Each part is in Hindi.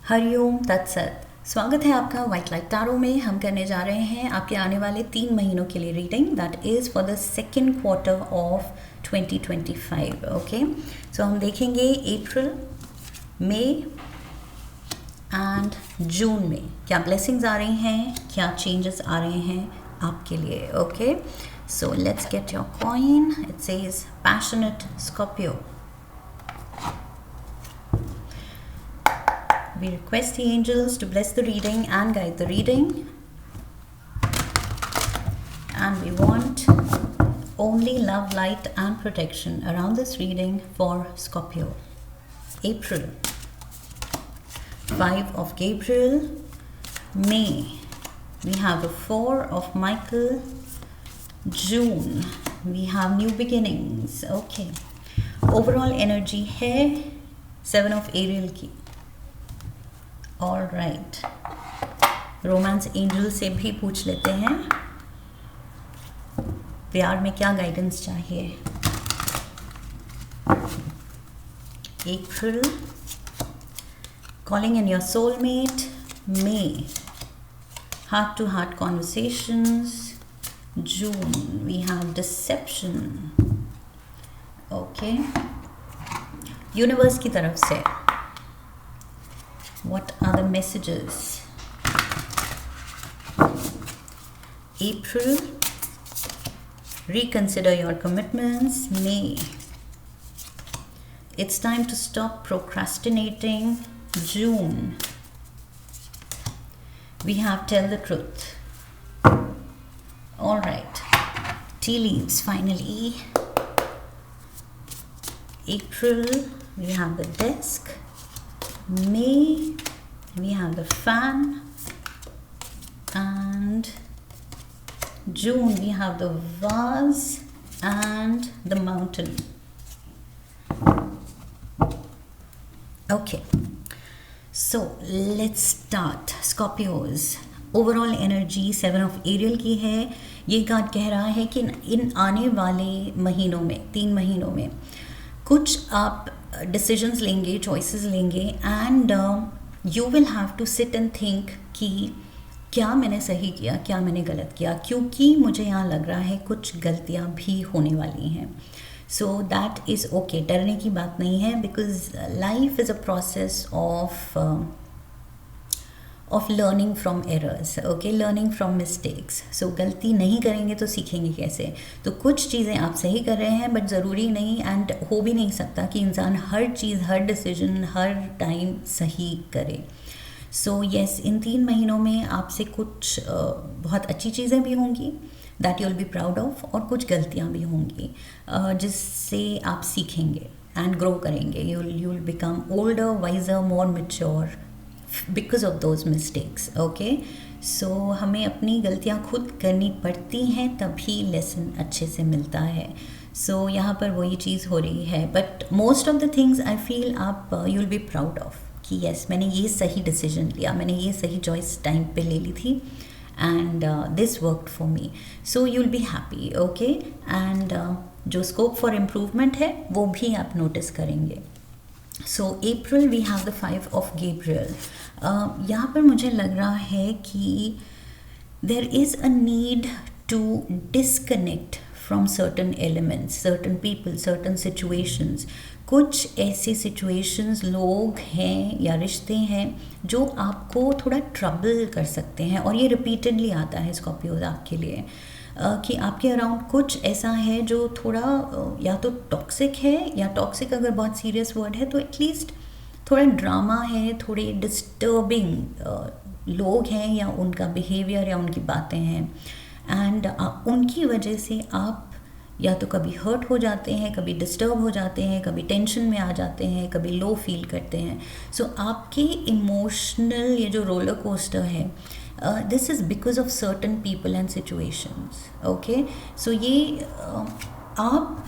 हरिओम तत्सत। स्वागत है आपका वाइट लाइट टैरो में। हम करने जा रहे हैं आपके आने वाले 3 महीनों के लिए reading, that is for the second quarter of 2025। Okay, so हम देखेंगे अप्रैल, मई एंड जून में क्या ब्लेसिंग्स आ रही हैं, क्या चेंजेस आ रहे हैं आपके लिए। Okay, so let's get your coin. It says passionate Scorpio. We request the angels to bless the reading and guide the reading. And we want only love, light and protection around this reading for Scorpio. April, 5 of Gabriel. May, we have the 4 of Michael. June, we have new beginnings. Okay. Overall energy है 7 of Ariel की। ऑल राइट, रोमांस एंजल से भी पूछ लेते हैं प्यार में क्या गाइडेंस चाहिए। April, calling in your soulmate. May, heart to heart conversations. June, we have deception. Okay, universe की तरफ से what are the messages? April, reconsider your commitments. May, it's time to stop procrastinating. June, we have tell the truth. All right, tea leaves finally. April, we have the desk. May, we have the fan, and June we have the vase and the mountain. Okay, so let's start. Scorpios, overall energy 7 of एरियल की है। ये कार्ड कह रहा है कि इन आने वाले महीनों में, 3 महीनों में कुछ आप डिसीजंस लेंगे, चॉइसेस लेंगे, and you will have to sit and think कि क्या मैंने सही किया, क्या मैंने गलत किया, क्योंकि मुझे यहाँ लग रहा है कुछ गलतियाँ भी होने वाली हैं। सो दैट इज़ ओके, डरने की बात नहीं है, because life is a process of learning from errors. Okay, learning from mistakes. So गलती नहीं करेंगे तो सीखेंगे कैसे। तो कुछ चीज़ें आप सही कर रहे हैं, बट ज़रूरी नहीं एंड हो भी नहीं सकता कि इंसान हर चीज़, हर डिसीजन, हर टाइम सही करे। सो येस, इन 3 महीनों में आपसे कुछ बहुत अच्छी चीज़ें भी होंगी that you will be proud of, और कुछ गलतियाँ भी होंगी जिससे आप सीखेंगे एंड ग्रो करेंगे। You will become older, wiser, more mature because of those mistakes. Okay, so हमें अपनी गलतियाँ खुद करनी पड़ती हैं, तभी लेसन अच्छे से मिलता है। सो यहाँ पर वही चीज़ हो रही है, but most of the things I feel आप you will be proud of कि येस, मैंने ये सही डिसीजन लिया, मैंने ये सही चॉइस टाइम पे ले ली थी, and this worked for me. So you will be happy. Okay, and जो स्कोप फॉर इम्प्रूवमेंट है वो भी आप नोटिस करेंगे। So April, we have the 5 of Gabriel. यहाँ पर मुझे लग रहा है कि there is a need to disconnect from certain elements, certain people, certain situations. कुछ ऐसे सिचुएशंस, लोग हैं या रिश्ते हैं जो आपको थोड़ा ट्रबल कर सकते हैं, और ये रिपीटेडली आता है स्कॉर्पियोज आपके लिए कि आपके अराउंड कुछ ऐसा है जो थोड़ा या तो टॉक्सिक है, या टॉक्सिक अगर बहुत सीरियस वर्ड है तो एटलीस्ट थोड़ा ड्रामा है, थोड़े डिस्टर्बिंग लोग हैं, या उनका बिहेवियर या उनकी बातें हैं, एंड उनकी वजह से आप या तो कभी हर्ट हो जाते हैं, कभी डिस्टर्ब हो जाते हैं, कभी टेंशन में आ जाते हैं, कभी लो फील करते हैं। सो आपके इमोशनल ये जो रोलर कोस्टर है, this is because of certain people and situations. Okay, so ये आप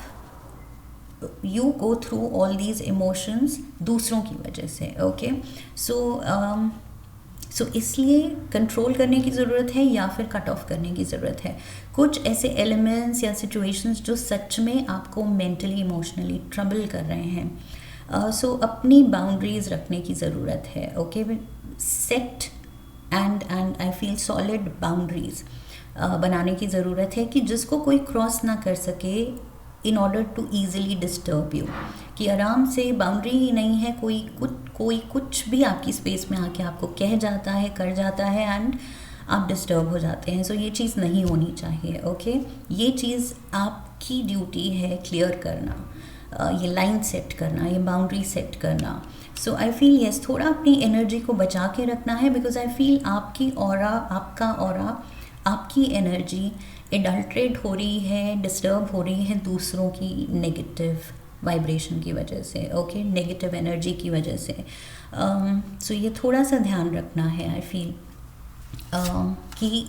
you go through all these emotions दूसरों की वजह से। Okay, so इसलिए कंट्रोल करने की ज़रूरत है या फिर कट ऑफ करने की ज़रूरत है। कुछ ऐसे एलिमेंट्स या सिचुएशंस जो सच में आपको मेंटली, इमोशनली ट्रबल कर रहे हैं, सो अपनी बाउंड्रीज रखने की ज़रूरत है. Okay, set and I feel solid boundaries बनाने की ज़रूरत है कि जिसको कोई क्रॉस ना कर सके in order to easily disturb you. कि आराम से, बाउंड्री ही नहीं है, कोई कुछ भी आपकी स्पेस में आके आपको कह जाता है, कर जाता है एंड आप डिस्टर्ब हो जाते हैं. सो ये चीज़ नहीं होनी चाहिए. ओके, ये चीज़ आपकी ड्यूटी है क्लियर करना, ये लाइन सेट करना, ये बाउंड्री सेट करना. सो आई फील यस, थोड़ा अपनी एनर्जी को बचा के रखना है, बिकॉज आई फील आपकी ऑरा, आपका ऑरा, आपकी एनर्जी एडल्ट्रेट हो रही है, डिस्टर्ब हो रही है दूसरों की नेगेटिव वाइब्रेशन की वजह से. ओके, नेगेटिव एनर्जी की वजह से. सो ये थोड़ा सा ध्यान रखना है. आई फील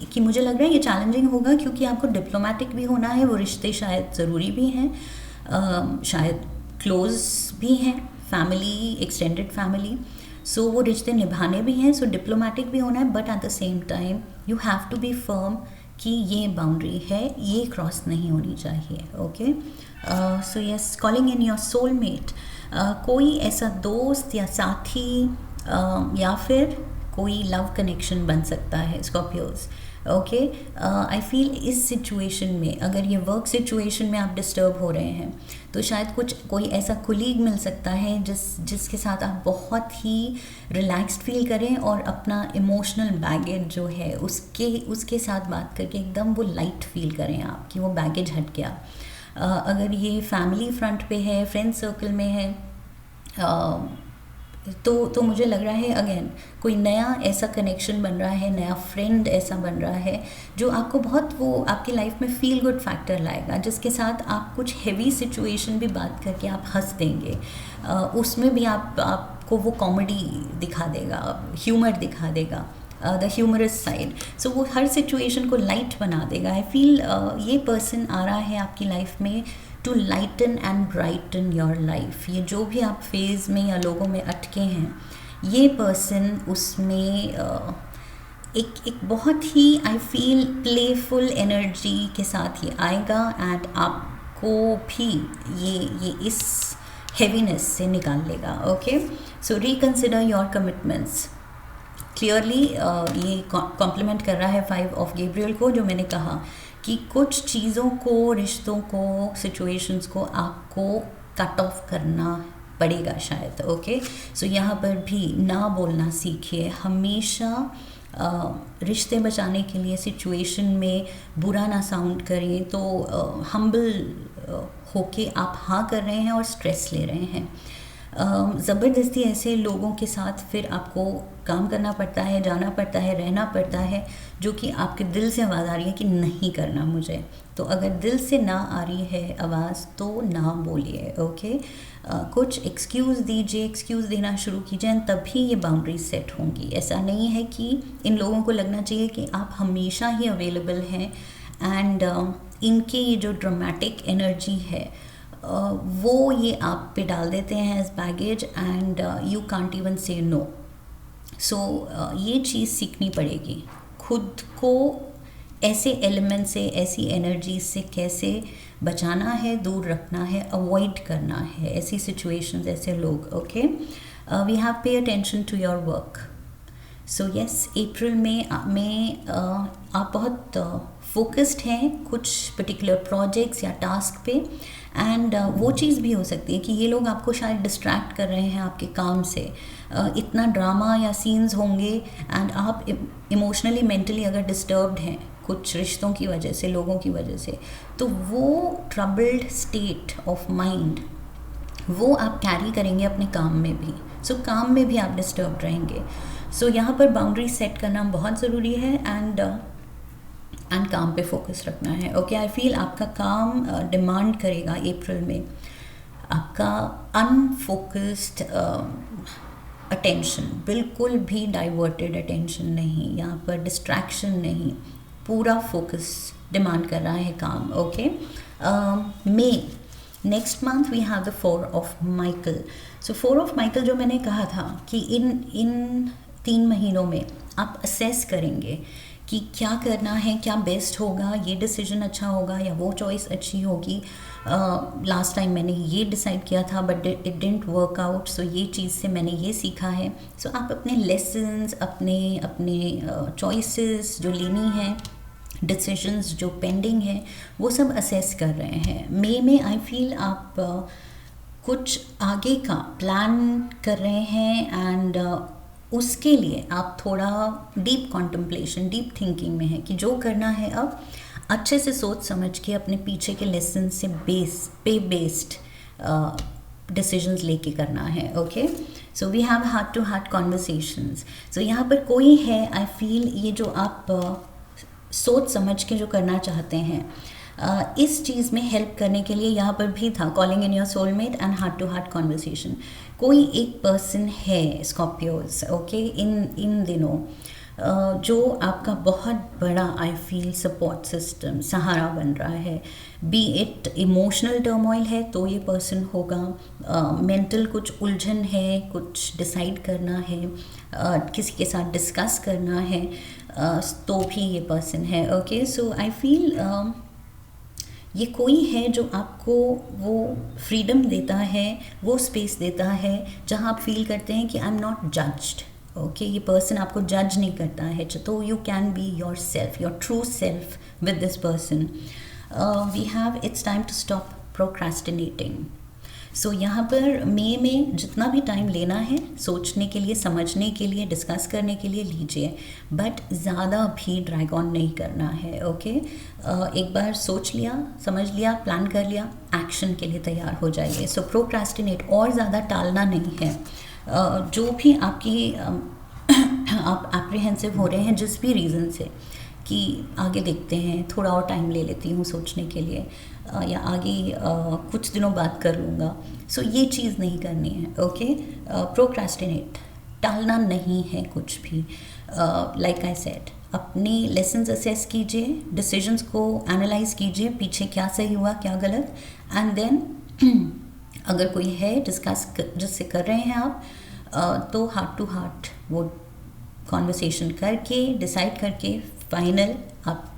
कि मुझे लग रहा है ये चैलेंजिंग होगा, क्योंकि आपको डिप्लोमेटिक भी होना है. वो रिश्ते शायद ज़रूरी भी हैं, शायद क्लोज भी हैं, फैमिली, एक्सटेंडेड फैमिली. सो वो रिश्ते निभाने भी हैं. सो डिप्लोमेटिक भी होना है, but at the same time you have to be firm कि ये बाउंड्री है, ये क्रॉस नहीं होनी चाहिए. Okay, so yes, calling in your soulmate. कोई ऐसा दोस्त या साथी या फिर कोई लव कनेक्शन बन सकता है स्कॉर्पियोज. ओके, आई फील इस सिचुएशन में, अगर ये वर्क सिचुएशन में आप डिस्टर्ब हो रहे हैं, तो शायद कोई ऐसा कुलीग मिल सकता है जिसके साथ आप बहुत ही रिलैक्स्ड फील करें और अपना इमोशनल बैगेज जो है उसके साथ बात करके एकदम वो लाइट फील करें आप, कि वो बैगेज हट गया. अगर ये फैमिली फ्रंट पे है, फ्रेंड सर्कल में है, तो मुझे लग रहा है अगेन कोई नया ऐसा कनेक्शन बन रहा है, नया फ्रेंड ऐसा बन रहा है जो आपको बहुत, वो आपकी लाइफ में फील गुड फैक्टर लाएगा, जिसके साथ आप कुछ हेवी सिचुएशन भी बात करके आप हंस देंगे. उसमें भी आपको वो कॉमेडी दिखा देगा, ह्यूमर दिखा देगा, द ह्यूमरस साइड. सो वो हर सिचुएशन को लाइट बना देगा. आई फील ये पर्सन आ रहा है आपकी लाइफ में to lighten and brighten your life. ये जो भी आप फेज़ में या लोगों में अटके हैं, ये पर्सन उसमें एक बहुत ही आई फील प्लेफुल एनर्जी के साथ ये आएगा एंड आपको भी ये इस हेवीनेस से निकाल लेगा. Okay, so reconsider your commitments. Clearly ये कॉम्प्लीमेंट कर रहा है 5 ऑफ गैब्रियल को, जो मैंने कहा कि कुछ चीज़ों को, रिश्तों को, सिचुएशंस को आपको कट ऑफ करना पड़ेगा शायद. ओके, सो यहाँ पर भी ना बोलना सीखिए. हमेशा रिश्ते बचाने के लिए सिचुएशन में बुरा ना साउंड करें, तो हम्बल होके आप हाँ कर रहे हैं और स्ट्रेस ले रहे हैं. ज़बरदस्ती ऐसे लोगों के साथ फिर आपको काम करना पड़ता है, जाना पड़ता है, रहना पड़ता है, जो कि आपके दिल से आवाज़ आ रही है कि नहीं करना मुझे. तो अगर दिल से ना आ रही है आवाज़ तो ना बोलिए. ओके, कुछ एक्सक्यूज़ दीजिए, एक्सक्यूज़ देना शुरू कीजिए, तभी ये बाउंड्री सेट होंगी. ऐसा नहीं है कि इन लोगों को लगना चाहिए कि आप हमेशा ही अवेलेबल हैं एंड इनके ये जो ड्रामेटिक एनर्जी है वो ये आप पे डाल देते हैं as baggage and you can't even say no. So ये चीज़ सीखनी पड़ेगी, खुद को ऐसे एलिमेंट से, ऐसी एनर्जी से कैसे बचाना है, दूर रखना है, अवॉइड करना है ऐसी सिचुएशंस, ऐसे लोग. Okay, we have pay attention to your work. So yes, April में आप बहुत फोकस्ड हैं कुछ पर्टिकुलर प्रोजेक्ट्स या टास्क पे, एंड वो चीज़ भी हो सकती है कि ये लोग आपको शायद डिस्ट्रैक्ट कर रहे हैं आपके काम से. इतना ड्रामा या सीन्स होंगे एंड आप इमोशनली, मेंटली अगर डिस्टर्ब्ड हैं कुछ रिश्तों की वजह से, लोगों की वजह से, तो वो ट्रबल्ड स्टेट ऑफ माइंड वो आप कैरी करेंगे अपने काम में भी. सो काम में भी आप डिस्टर्ब रहेंगे. सो यहाँ पर बाउंड्री सेट करना बहुत ज़रूरी है एंड काम पे फोकस रखना है. ओके, आई फील आपका काम डिमांड करेगा अप्रैल में आपका अनफोकस्ड अटेंशन, बिल्कुल भी डाइवर्टेड अटेंशन नहीं, यहाँ पर डिस्ट्रैक्शन नहीं, पूरा फोकस डिमांड कर रहा है काम. Okay, may next month we have the 4 of Michael. So 4 of Michael जो मैंने कहा था कि इन 3 महीनों में आप असेस करेंगे कि क्या करना है, क्या बेस्ट होगा, ये डिसीजन अच्छा होगा या वो चॉइस अच्छी होगी। लास्ट टाइम मैंने ये डिसाइड किया था but it didn't work out, so ये चीज़ से मैंने ये सीखा है। सो आप अपने लेसन्स, अपने अपने चॉइसेस जो लेनी है, डिसीजंस जो पेंडिंग है, वो सब असेस कर रहे हैं। मई में आई फील आप कुछ आगे का प्लान कर रहे हैं एंड उसके लिए आप थोड़ा डीप कॉन्टम्पलेशन, डीप थिंकिंग में है कि जो करना है अब अच्छे से सोच समझ के अपने पीछे के लेसन से बेस्ड डिसीजंस लेके करना है। Okay, so we have heart to heart conversations. So यहाँ पर कोई है, आई फील ये जो आप सोच समझ के जो करना चाहते हैं, इस चीज़ में हेल्प करने के लिए यहाँ पर भी था calling in your soulmate and heart to heart conversation. कोई एक पर्सन है स्कॉर्पियोज, ओके, इन दिनों जो आपका बहुत बड़ा आई फील सपोर्ट सिस्टम, सहारा बन रहा है। बी इट इमोशनल टर्मोइल है तो ये पर्सन होगा, मेंटल कुछ उलझन है, कुछ डिसाइड करना है, किसी के साथ डिस्कस करना है, तो भी ये पर्सन है। ओके, सो आई फील ये कोई है जो आपको वो फ्रीडम देता है, वो स्पेस देता है जहाँ आप फील करते हैं कि I am not judged. Okay, ये पर्सन आपको जज नहीं करता है, तो you can be yourself, your true self with this person. We have it's time to stop procrastinating. So यहाँ पर मई में जितना भी टाइम लेना है सोचने के लिए, समझने के लिए, डिस्कस करने के लिए लीजिए, बट ज़्यादा भी ड्रैग ऑन नहीं करना है। ओके, एक बार सोच लिया, समझ लिया, प्लान कर लिया, एक्शन के लिए तैयार हो जाइए। सो प्रोक्रेस्टिनेट और ज़्यादा टालना नहीं है। जो भी आपकी आप एप्रीहेंसिव हो रहे हैं जिस भी रीज़न से कि आगे देखते हैं, थोड़ा और टाइम ले लेती हूँ सोचने के लिए, या आगे कुछ दिनों बाद कर लूँगा, सो ये चीज़ नहीं करनी है। ओके, प्रोक्रेस्टिनेट, टालना नहीं है कुछ भी। लाइक आई सेड, अपनी लेसन्स असेस कीजिए, डिसीजंस को एनालाइज कीजिए, पीछे क्या सही हुआ क्या गलत, एंड देन अगर कोई है जिससे कर रहे हैं आप, तो हार्ट टू हार्ट वो कॉन्वर्सेशन करके डिसाइड करके फाइनल आप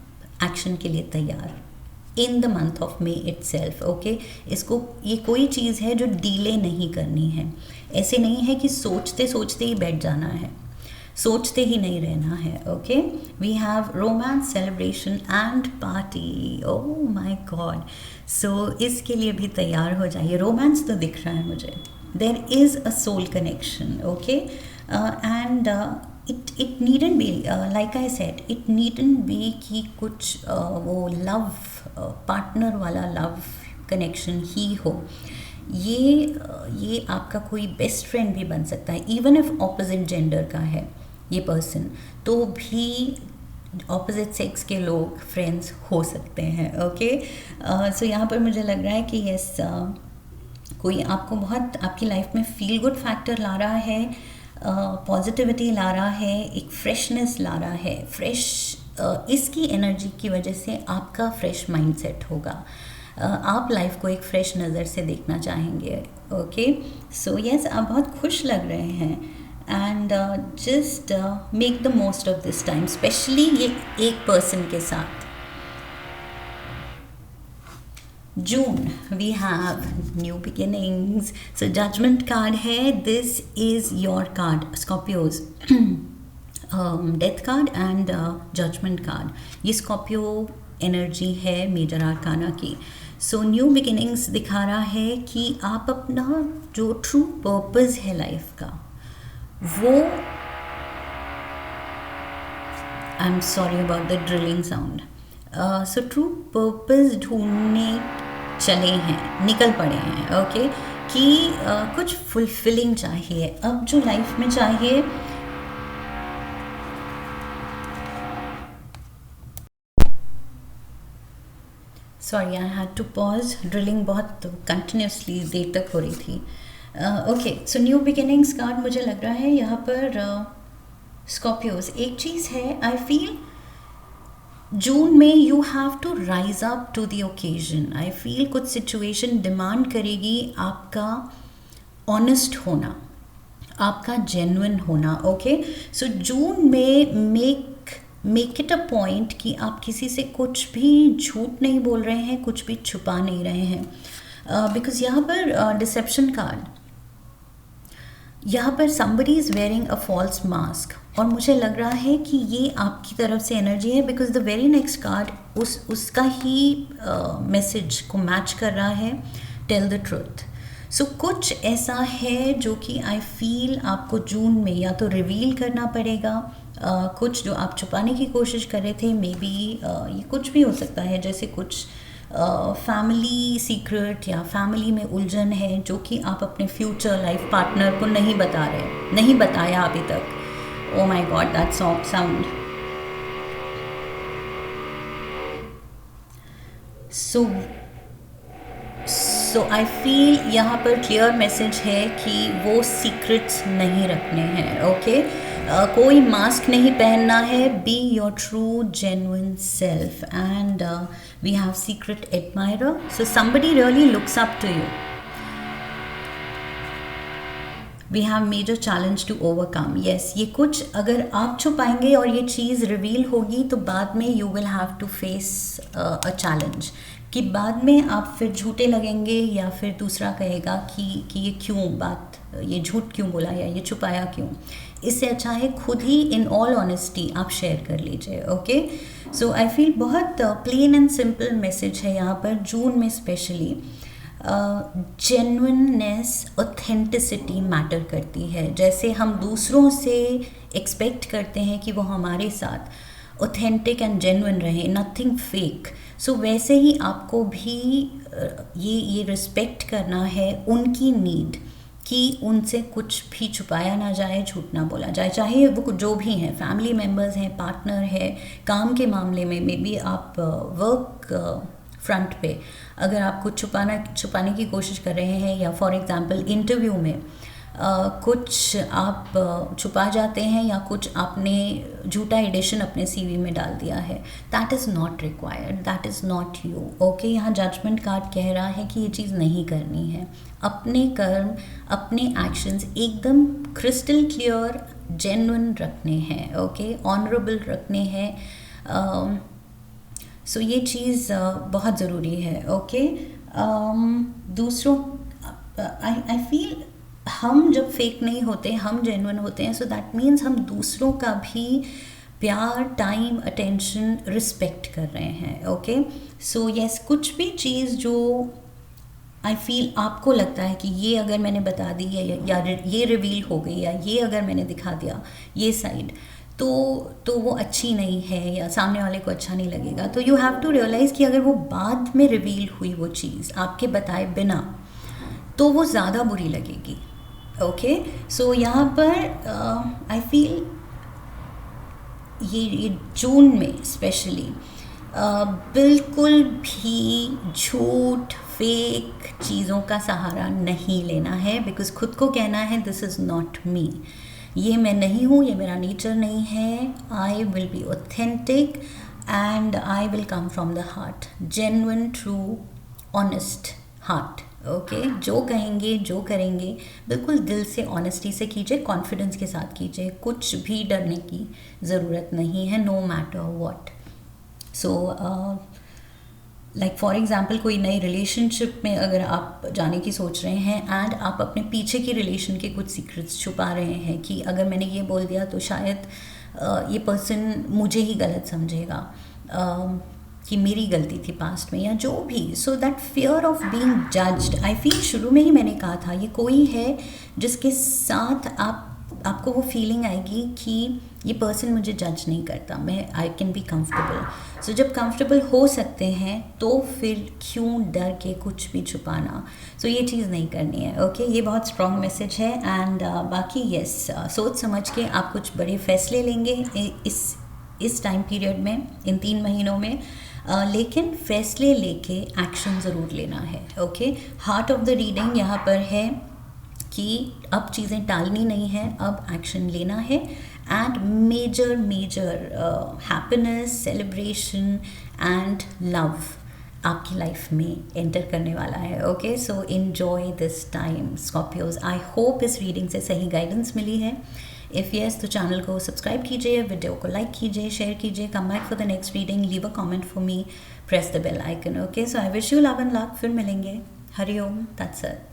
एक्शन के लिए तैयार in the month of May itself. Okay, इसको, ये कोई चीज़ है जो डीले नहीं करनी है। ऐसे नहीं है कि सोचते सोचते ही बैठ जाना है, सोचते ही नहीं रहना है। Okay, we have romance, celebration and party. Oh my god, so इसके लिए भी तैयार हो जाइए। रोमांस तो दिख रहा है मुझे, there is a soul connection. Okay, and it needn't be like I said, it needn't be कि कुछ वो लव पार्टनर वाला लव कनेक्शन ही हो। ये आपका कोई बेस्ट फ्रेंड भी बन सकता है, इवन इफ ऑपोजिट जेंडर का है ये पर्सन, तो भी ऑपोजिट सेक्स के लोग फ्रेंड्स हो सकते हैं। ओके, सो यहाँ पर मुझे लग रहा है कि यस, कोई आपको बहुत आपकी लाइफ में फील गुड फैक्टर ला रहा है, पॉजिटिविटी ला रहा है, एक फ्रेशनेस ला रहा है, फ्रेश, इसकी एनर्जी की वजह से आपका फ्रेश माइंडसेट होगा, आप लाइफ को एक फ्रेश नज़र से देखना चाहेंगे। ओके, सो यस, आप बहुत खुश लग रहे हैं and just make the most of this time, specially ये एक पर्सन के साथ। June, we have new beginnings. So judgment card है, this is your card, Scorpios. Death card and judgment card. ये Scorpio energy है मेजर आर्काना की। So new beginnings दिखा रहा है कि आप अपना जो true purpose है लाइफ का, वो, I'm sorry about the drilling sound. So true purpose ढूंढने चले हैं, निकल पड़े हैं। ओके, कि कुछ फुलफिलिंग चाहिए अब जो लाइफ में चाहिए। Sorry, I had to pause, drilling बहुत कंटिन्यूसली देर तक हो रही थी। Okay, so new beginnings card मुझे लग रहा है यहाँ पर स्कॉर्पियोज। एक चीज़ है, आई फील जून में you have to rise up to the occasion. I feel कुछ सिचुएशन डिमांड करेगी आपका ऑनेस्ट होना, आपका जेन्युइन होना। ओके, सो जून में make make it a point कि आप किसी से कुछ भी झूठ नहीं बोल रहे हैं, कुछ भी छुपा नहीं रहे हैं, बिकॉज यहाँ पर डिसेप्शन कार्ड, यहाँ पर somebody is wearing a false mask, और मुझे लग रहा है कि ये आपकी तरफ से एनर्जी है, because the very next card उसका ही मैसेज को मैच कर रहा है, टेल द ट्रुथ। सो कुछ ऐसा है जो कि आई फील आपको जून में या तो रिवील करना पड़ेगा, कुछ जो आप छुपाने की कोशिश कर रहे थे, मे बी ये कुछ भी हो सकता है, जैसे कुछ फैमिली सीक्रेट या फैमिली में उलझन है जो कि आप अपने फ्यूचर लाइफ पार्टनर को नहीं बता रहे, नहीं बताया अभी तक। Oh my God, that sound. So I feel यहाँ पर क्लियर मैसेज है कि वो सीक्रेट्स नहीं रखने हैं, ओके? कोई मास्क नहीं पहनना है, be your true genuine self, and we have secret admirer, so somebody really looks up to you. We have major challenge to overcome, yes, ये कुछ अगर आप छुपाएंगे और ये चीज़ रिवील होगी तो बाद में you will have to face a challenge, कि बाद में आप फिर झूठे लगेंगे या फिर दूसरा कहेगा कि ये क्यों बात, ये झूठ क्यों बोला या ये छुपाया क्यों। इससे अच्छा है खुद ही इन ऑल ऑनेस्टी आप शेयर कर लीजिए, ओके? सो आई फील बहुत प्लेन एंड सिंपल मैसेज है यहाँ पर जून में स्पेशली। जेन्युइननेस, ऑथेंटिसिटी मैटर करती है। जैसे हम दूसरों से एक्सपेक्ट करते हैं कि वो हमारे साथ ऑथेंटिक एंड जेन्युइन रहे, नथिंग फेक, सो वैसे ही आपको भी ये रिस्पेक्ट करना है उनकी नीड, कि उनसे कुछ भी छुपाया ना जाए, झूठ ना बोला जाए, चाहे वो जो भी हैं, फैमिली मेम्बर्स हैं, पार्टनर है, काम के मामले में, मे बी आप वर्क फ्रंट पे अगर आप कुछ छुपाने की कोशिश कर रहे हैं, या फॉर एग्जांपल इंटरव्यू में कुछ आप छुपा जाते हैं या कुछ आपने झूठा एडिशन अपने सीवी में डाल दिया है, that is not required, that is not you, okay? यहाँ जजमेंट कार्ड कह रहा है कि ये चीज़ नहीं करनी है। अपने कर्म, अपने एक्शंस एकदम क्रिस्टल क्लियर, जेन्युइन रखने हैं, ओके? ऑनरेबल रखने हैं। सो ये चीज़ बहुत ज़रूरी है, ओके? दूसरों, आई फील हम जब फेक नहीं होते, हम जेन्युइन होते हैं, सो दैट मीन्स हम दूसरों का भी प्यार, टाइम, अटेंशन, रिस्पेक्ट कर रहे हैं, ओके? सो यस, कुछ भी चीज़ जो आई फील आपको लगता है कि ये अगर मैंने बता दी या ये रिवील हो गई, या ये अगर मैंने दिखा दिया ये साइड, तो वो अच्छी नहीं है या सामने वाले को अच्छा नहीं लगेगा, तो यू हैव टू रियलाइज़ कि अगर वो बाद में रिवील हुई वो चीज़ आपके बताए बिना, तो वो ज़्यादा बुरी लगेगी, ओके? सो यहाँ पर आई फील ये जून में स्पेशली बिल्कुल भी झूठ, फेक चीज़ों का सहारा नहीं लेना है, बिकॉज खुद को कहना है दिस इज़ नॉट मी, ये मैं नहीं हूँ, ये मेरा नेचर नहीं है, I will be authentic and I will come from the heart, genuine, true, honest heart, okay? जो कहेंगे, जो करेंगे, बिल्कुल दिल से, ऑनेस्टी से कीजिए, कॉन्फिडेंस के साथ कीजिए, कुछ भी डरने की ज़रूरत नहीं है, no matter what. So like for example कोई नई रिलेशनशिप में अगर आप जाने की सोच रहे हैं एंड आप अपने पीछे की रिलेशन के कुछ सीक्रेट्स छुपा रहे हैं कि अगर मैंने ये बोल दिया तो शायद ये पर्सन मुझे ही गलत समझेगा, कि मेरी गलती थी पास्ट में या जो भी, so that fear of being judged, I feel शुरू में ही मैंने कहा था ये कोई है जिसके साथ आपको वो फीलिंग आएगी कि ये पर्सन मुझे जज नहीं करता, मैं आई कैन बी कंफर्टेबल। सो जब कंफर्टेबल हो सकते हैं तो फिर क्यों डर के कुछ भी छुपाना, सो ये चीज़ नहीं करनी है, ओके? ये बहुत स्ट्रॉन्ग मैसेज है। एंड बाकी यस, सोच समझ के आप कुछ बड़े फैसले लेंगे इस टाइम पीरियड में, इन 3 महीनों में, लेकिन फैसले लेके एक्शन ज़रूर लेना है, okay? Heart of the reading यहाँ पर है कि अब चीज़ें टालनी नहीं है, अब एक्शन लेना है, and major happiness, celebration and love आपकी लाइफ में एंटर करने वाला है, okay? So enjoy this time Scorpios. I hope इस रीडिंग से सही गाइडेंस मिली है। इफ़ येस तो चैनल को सब्सक्राइब कीजिए, वीडियो को लाइक कीजिए, शेयर कीजिए, come back for the next reading, leave a comment for me, press the bell icon. Okay, so I wish you love and luck. फिर मिलेंगे। हरिओम तत्सत।